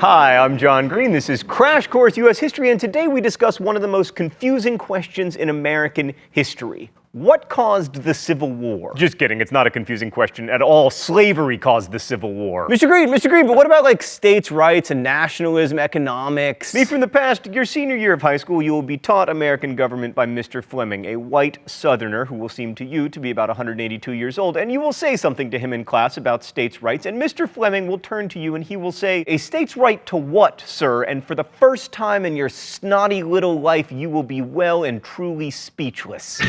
Hi, I'm John Green. This is Crash Course U.S. History, and today we discuss one of the most confusing questions in American history. What caused the Civil War? Just kidding, it's not a confusing question at all. Slavery caused the Civil War. Mr. Green, but what about like states' rights and nationalism, economics? Me from the past, your senior year of high school, you will be taught American government by Mr. Fleming, a white Southerner who will seem to you to be about 182 years old, and you will say something to him in class about states' rights, and Mr. Fleming will turn to you and he will say, "A state's right to what, sir?" And for the first time in your snotty little life, you will be well and truly speechless.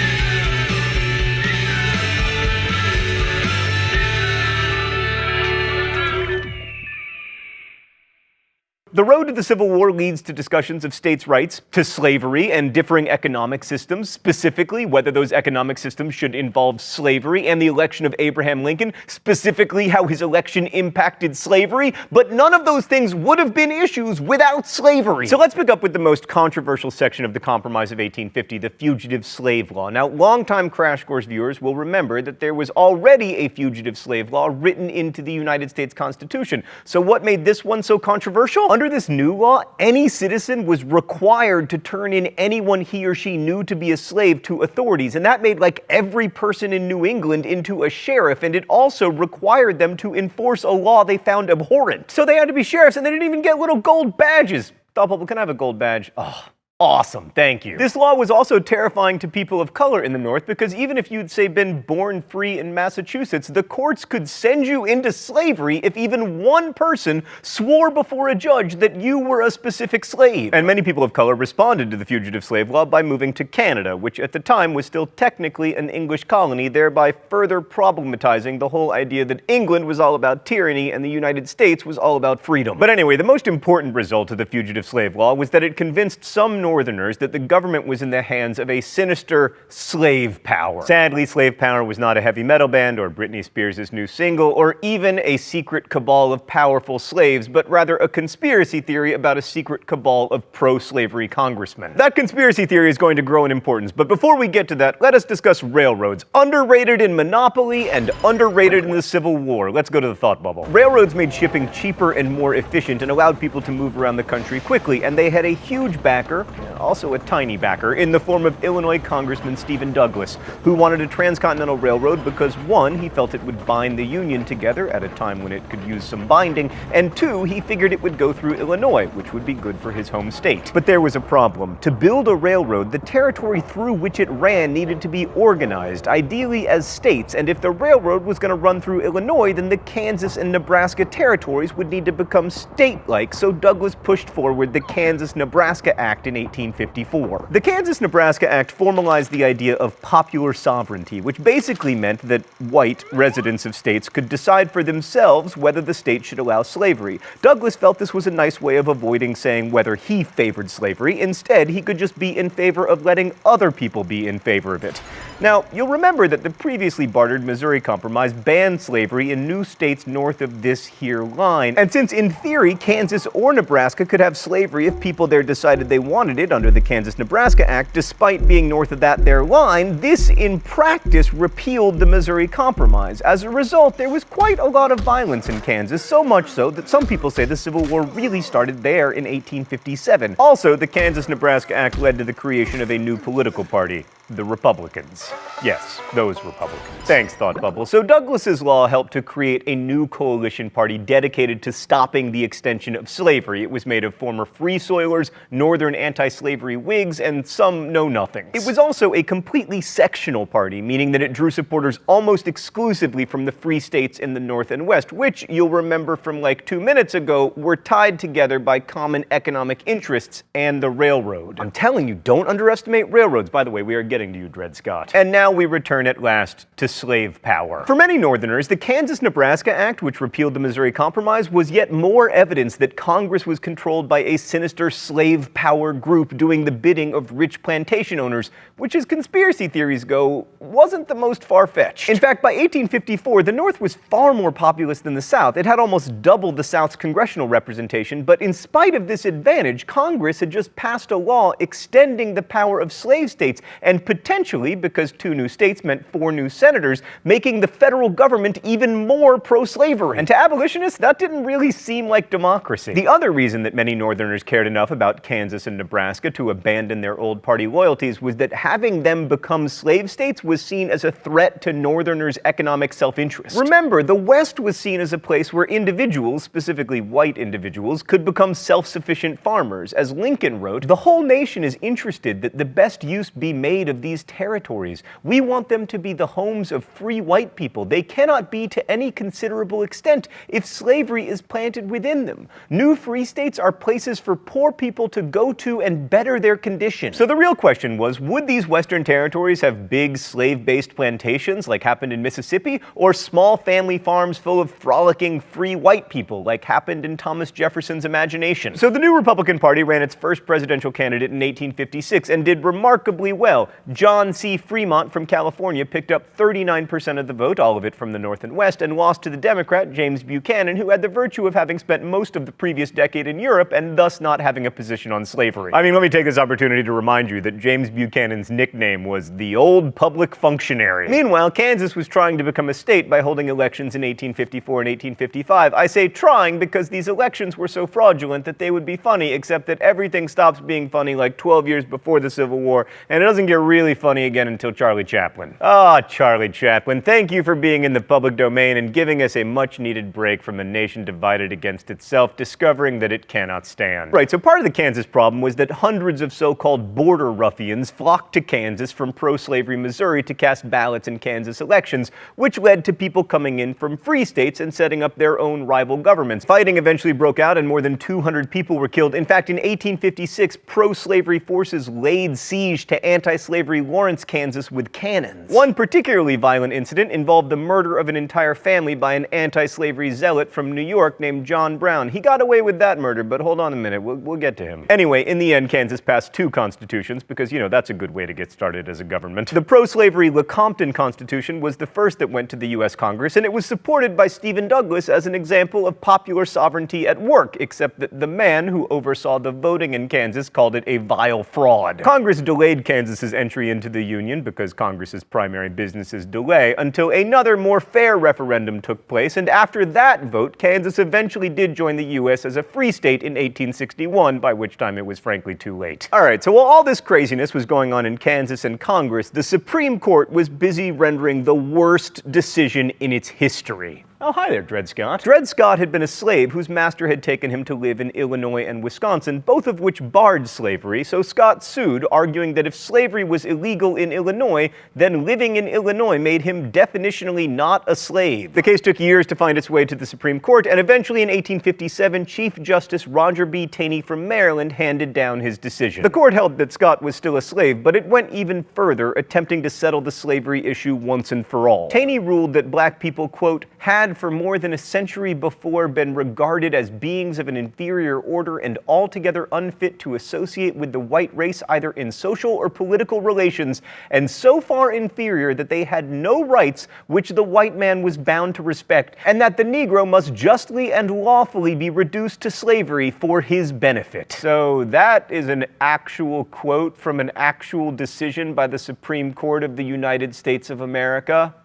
The road to the Civil War leads to discussions of states' rights, to slavery, and differing economic systems, specifically whether those economic systems should involve slavery, and the election of Abraham Lincoln, specifically how his election impacted slavery, but none of those things would have been issues without slavery. So let's pick up with the most controversial section of the Compromise of 1850, the Fugitive Slave Law. Now, longtime Crash Course viewers will remember that there was already a fugitive slave law written into the United States Constitution. So what made this one so controversial? Under this new law, any citizen was required to turn in anyone he or she knew to be a slave to authorities, and that made like every person in New England into a sheriff, and it also required them to enforce a law they found abhorrent. So they had to be sheriffs, and they didn't even get little gold badges. Thought people can I have a gold badge? Oh. Awesome, thank you. This law was also terrifying to people of color in the North because even if you'd, say, been born free in Massachusetts, the courts could send you into slavery if even one person swore before a judge that you were a specific slave. And many people of color responded to the fugitive slave law by moving to Canada, which at the time was still technically an English colony, thereby further problematizing the whole idea that England was all about tyranny and the United States was all about freedom. But anyway, the most important result of the fugitive slave law was that it convinced some Northerners that the government was in the hands of a sinister slave power. Sadly, slave power was not a heavy metal band or Britney Spears' new single or even a secret cabal of powerful slaves, but rather a conspiracy theory about a secret cabal of pro-slavery congressmen. That conspiracy theory is going to grow in importance, but before we get to that, let us discuss railroads. Underrated in monopoly and underrated in the Civil War. Let's go to the thought bubble. Railroads made shipping cheaper and more efficient and allowed people to move around the country quickly, and they had a huge backer, also a tiny backer, in the form of Illinois Congressman Stephen Douglas, who wanted a transcontinental railroad because, one, he felt it would bind the Union together at a time when it could use some binding, and two, he figured it would go through Illinois, which would be good for his home state. But there was a problem. To build a railroad, the territory through which it ran needed to be organized, ideally as states, and if the railroad was going to run through Illinois, then the Kansas and Nebraska territories would need to become state-like, so Douglas pushed forward the Kansas-Nebraska Act in 1854. The Kansas-Nebraska Act formalized the idea of popular sovereignty, which basically meant that white residents of states could decide for themselves whether the state should allow slavery. Douglas felt this was a nice way of avoiding saying whether he favored slavery. Instead, he could just be in favor of letting other people be in favor of it. Now, you'll remember that the previously bartered Missouri Compromise banned slavery in new states north of this here line. And since in theory, Kansas or Nebraska could have slavery if people there decided they wanted it under the Kansas-Nebraska Act, despite being north of that there line, this in practice repealed the Missouri Compromise. As a result, there was quite a lot of violence in Kansas, so much so that some people say the Civil War really started there in 1857. Also, the Kansas-Nebraska Act led to the creation of a new political party. The Republicans. Yes, those Republicans. Thanks, Thought Bubble. So Douglas's law helped to create a new coalition party dedicated to stopping the extension of slavery. It was made of former Free Soilers, Northern anti-slavery Whigs, and some know-nothings. It was also a completely sectional party, meaning that it drew supporters almost exclusively from the free states in the North and West, which, you'll remember from like 2 minutes ago, were tied together by common economic interests and the railroad. I'm telling you, don't underestimate railroads. By the way, we are getting to you, Dred Scott. And now we return at last to slave power. For many Northerners, the Kansas-Nebraska Act, which repealed the Missouri Compromise, was yet more evidence that Congress was controlled by a sinister slave power group doing the bidding of rich plantation owners, which, as conspiracy theories go, wasn't the most far-fetched. In fact, by 1854, the North was far more populous than the South. It had almost doubled the South's congressional representation, but in spite of this advantage, Congress had just passed a law extending the power of slave states and potentially, because 2 new states meant 4 new senators, making the federal government even more pro-slavery. And to abolitionists, that didn't really seem like democracy. The other reason that many Northerners cared enough about Kansas and Nebraska to abandon their old party loyalties was that having them become slave states was seen as a threat to Northerners' economic self-interest. Remember, the West was seen as a place where individuals, specifically white individuals, could become self-sufficient farmers. As Lincoln wrote, "The whole nation is interested that the best use be made of these territories. We want them to be the homes of free white people. They cannot be to any considerable extent if slavery is planted within them. New free states are places for poor people to go to and better their condition." So the real question was, would these Western territories have big slave-based plantations like happened in Mississippi, or small family farms full of frolicking free white people like happened in Thomas Jefferson's imagination? So the new Republican Party ran its first presidential candidate in 1856 and did remarkably well. John C. Fremont from California picked up 39% of the vote, all of it from the North and West, and lost to the Democrat James Buchanan, who had the virtue of having spent most of the previous decade in Europe and thus not having a position on slavery. I mean, let me take this opportunity to remind you that James Buchanan's nickname was the Old Public Functionary. Meanwhile, Kansas was trying to become a state by holding elections in 1854 and 1855. I say trying because these elections were so fraudulent that they would be funny, except that everything stops being funny like 12 years before the Civil War, and it doesn't get really funny again until Charlie Chaplin. Ah, Charlie Chaplin, thank you for being in the public domain and giving us a much-needed break from a nation divided against itself, discovering that it cannot stand. Right, so part of the Kansas problem was that hundreds of so-called border ruffians flocked to Kansas from pro-slavery Missouri to cast ballots in Kansas elections, which led to people coming in from free states and setting up their own rival governments. Fighting eventually broke out and more than 200 people were killed. In fact, in 1856, pro-slavery forces laid siege to anti-slavery Lawrence, Kansas with cannons. One particularly violent incident involved the murder of an entire family by an anti-slavery zealot from New York named John Brown. He got away with that murder, but hold on a minute, we'll get to him. Anyway, in the end, Kansas passed 2 constitutions because, that's a good way to get started as a government. The pro-slavery Lecompton Constitution was the first that went to the U.S. Congress, and it was supported by Stephen Douglas as an example of popular sovereignty at work, except that the man who oversaw the voting in Kansas called it a vile fraud. Congress delayed Kansas's entry into the Union, because Congress's primary business is delay, until another more fair referendum took place, and after that vote, Kansas eventually did join the U.S. as a free state in 1861, by which time it was frankly too late. Alright, so while all this craziness was going on in Kansas and Congress, the Supreme Court was busy rendering the worst decision in its history. Oh, hi there, Dred Scott. Dred Scott had been a slave whose master had taken him to live in Illinois and Wisconsin, both of which barred slavery, so Scott sued, arguing that if slavery was illegal in Illinois, then living in Illinois made him definitionally not a slave. The case took years to find its way to the Supreme Court, and eventually in 1857, Chief Justice Roger B. Taney from Maryland handed down his decision. The court held that Scott was still a slave, but it went even further, attempting to settle the slavery issue once and for all. Taney ruled that black people, quote, had for more than a century before been regarded as beings of an inferior order and altogether unfit to associate with the white race either in social or political relations, and so far inferior that they had no rights which the white man was bound to respect, and that the Negro must justly and lawfully be reduced to slavery for his benefit. So that is an actual quote from an actual decision by the Supreme Court of the United States of America?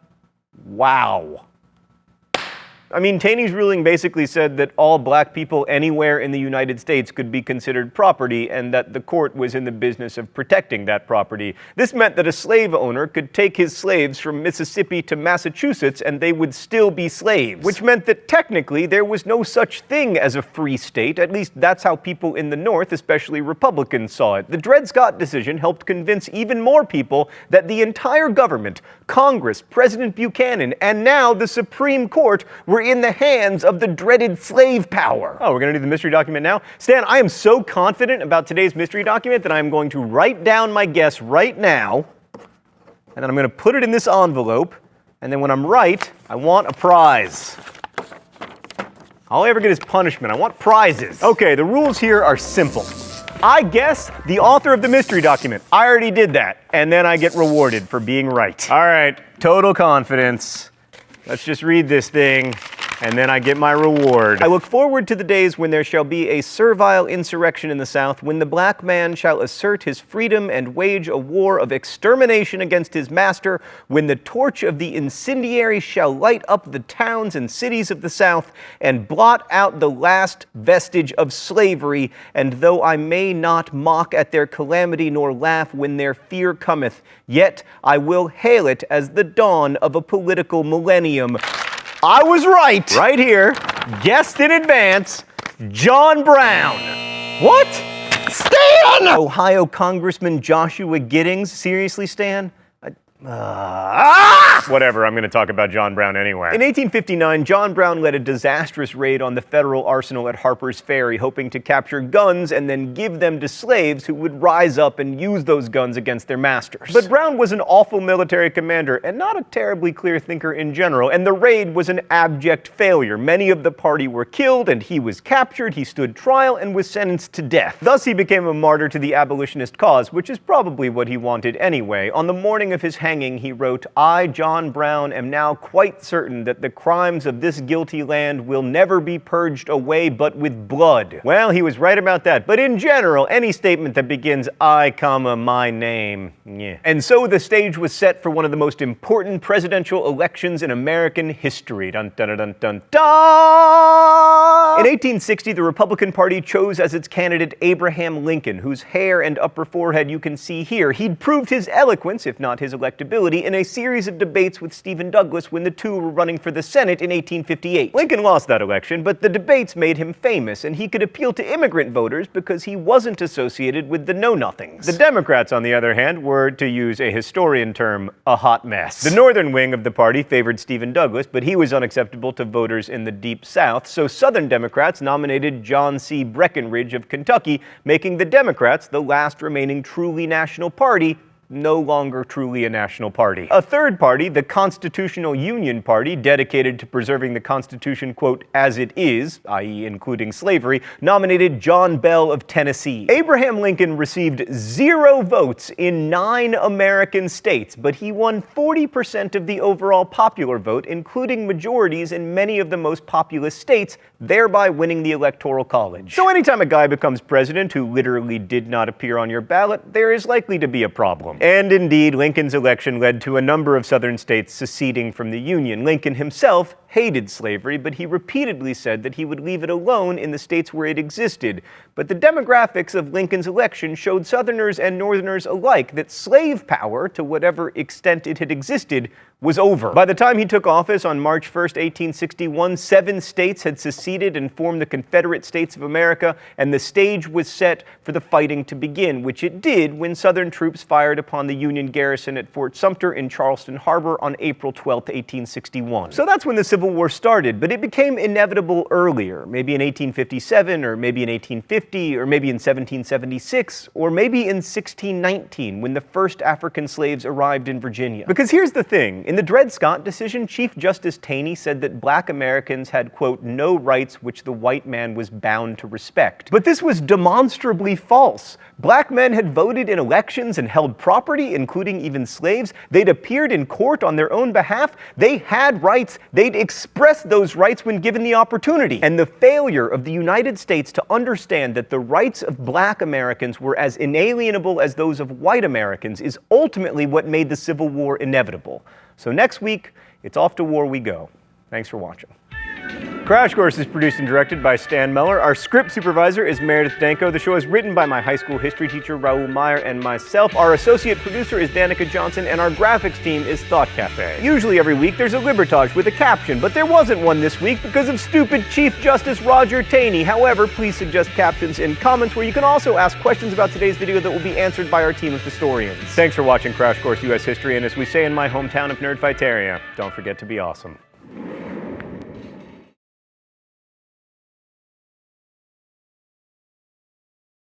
Wow. I mean, Taney's ruling basically said that all black people anywhere in the United States could be considered property, and that the court was in the business of protecting that property. This meant that a slave owner could take his slaves from Mississippi to Massachusetts and they would still be slaves, which meant that technically there was no such thing as a free state. At least that's how people in the North, especially Republicans, saw it. The Dred Scott decision helped convince even more people that the entire government, Congress, President Buchanan, and now the Supreme Court were in the hands of the dreaded slave power. Oh, we're going to do the mystery document now? Stan, I am so confident about today's mystery document that I'm going to write down my guess right now, and then I'm going to put it in this envelope, and then when I'm right, I want a prize. All I ever get is punishment. I want prizes. Okay, the rules here are simple. I guess the author of the mystery document. I already did that, and then I get rewarded for being right. All right, total confidence. Let's just read this thing. and then I get my reward. I look forward to the days when there shall be a servile insurrection in the South, when the black man shall assert his freedom and wage a war of extermination against his master, when the torch of the incendiary shall light up the towns and cities of the South and blot out the last vestige of slavery. And though I may not mock at their calamity nor laugh when their fear cometh, yet I will hail it as the dawn of a political millennium. I was right. Right here. Guessed in advance. John Brown. What? Stan! Ohio Congressman Joshua Giddings. Seriously, Stan? Whatever, I'm going to talk about John Brown anyway. In 1859, John Brown led a disastrous raid on the federal arsenal at Harper's Ferry, hoping to capture guns and then give them to slaves who would rise up and use those guns against their masters. But Brown was an awful military commander and not a terribly clear thinker in general, and the raid was an abject failure. Many of the party were killed, and he was captured, he stood trial, and was sentenced to death. Thus, he became a martyr to the abolitionist cause, which is probably what he wanted anyway. On the morning of his hanging, he wrote, "I, John Brown, am now quite certain that the crimes of this guilty land will never be purged away but with blood." Well, he was right about that, but in general, any statement that begins, "I, my name," yeah. And so the stage was set for one of the most important presidential elections in American history. Dun, dun, dun, dun, dun, dun. In 1860, the Republican Party chose as its candidate Abraham Lincoln, whose hair and upper forehead you can see here. He'd proved his eloquence, if not his electability, in a series of debates with Stephen Douglas when the two were running for the Senate in 1858. Lincoln lost that election, but the debates made him famous, and he could appeal to immigrant voters because he wasn't associated with the know-nothings. The Democrats, on the other hand, were, to use a historian term, a hot mess. The northern wing of the party favored Stephen Douglas, but he was unacceptable to voters in the Deep South, so Southern Democrats nominated John C. Breckinridge of Kentucky, making the Democrats the last remaining truly national party, no longer truly a national party. A third party, the Constitutional Union Party, dedicated to preserving the Constitution, quote, as it is, i.e. including slavery, nominated John Bell of Tennessee. Abraham Lincoln received 0 votes in 9 American states, but he won 40% of the overall popular vote, including majorities in many of the most populous states, thereby winning the Electoral College. So anytime a guy becomes president who literally did not appear on your ballot, there is likely to be a problem. And indeed, Lincoln's election led to a number of southern states seceding from the Union. Lincoln himself hated slavery, but he repeatedly said that he would leave it alone in the states where it existed. But the demographics of Lincoln's election showed Southerners and Northerners alike that slave power, to whatever extent it had existed, was over. By the time he took office on March 1st, 1861, 7 states had seceded and formed the Confederate States of America, and the stage was set for the fighting to begin, which it did when Southern troops fired upon the Union garrison at Fort Sumter in Charleston Harbor on April 12, 1861. So that's when the Civil War started, but it became inevitable earlier, maybe in 1857, or maybe in 1850, or maybe in 1776, or maybe in 1619, when the first African slaves arrived in Virginia. Because here's the thing, in the Dred Scott decision, Chief Justice Taney said that black Americans had, quote, no rights which the white man was bound to respect. But this was demonstrably false. Black men had voted in elections and held property, including even slaves. They'd appeared in court on their own behalf. They had rights. They'd expressed those rights when given the opportunity. And the failure of the United States to understand that the rights of black Americans were as inalienable as those of white Americans is ultimately what made the Civil War inevitable. So next week, it's off to war we go. Thanks for watching. Crash Course is produced and directed by Stan Meller. Our script supervisor is Meredith Danko. The show is written by my high school history teacher, Raoul Meyer, and myself. Our associate producer is Danica Johnson, and our graphics team is Thought Cafe. Usually every week there's a Libertage with a caption, but there wasn't one this week because of stupid Chief Justice Roger Taney. However, please suggest captions in comments, where you can also ask questions about today's video that will be answered by our team of historians. Thanks for watching Crash Course U.S. History, and as we say in my hometown of Nerdfighteria, don't forget to be awesome.